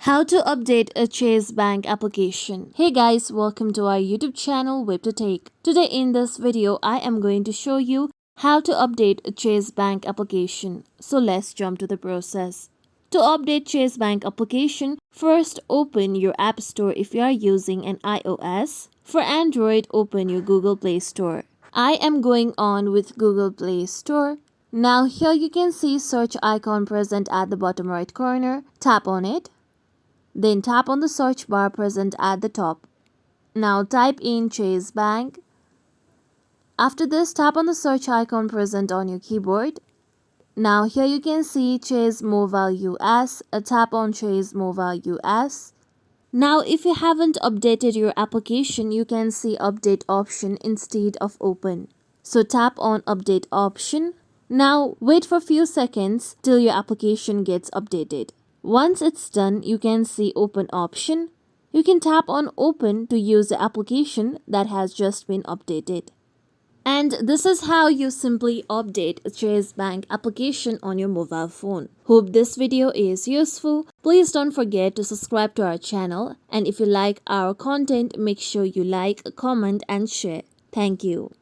How to update a Chase Bank application. Hey guys, welcome to our YouTube channel WebToTech. Today in this video, I am going to show you how to update a Chase Bank application. So let's jump to the process. To update Chase Bank application, first open your App Store if you are using an iOS. For Android, open your Google Play Store. I am going on with Google Play Store. Now here you can see search icon present at the bottom right corner. Tap on it. Then tap on the search bar present at the top. Now type in Chase Bank. After this, tap on the search icon present on your keyboard. Now here you can see Chase Mobile US. Tap on Chase Mobile US. Now if you haven't updated your application, you can see update option instead of open. So tap on update option. Now wait for a few seconds till your application gets updated. Once it's done, you can see open option. You can tap on open to use the application that has just been updated. And this is how you simply update a Chase Bank application on your mobile phone. Hope this video is useful. Please don't forget to subscribe to our channel. And if you like our content, make sure you like, comment and share. Thank you.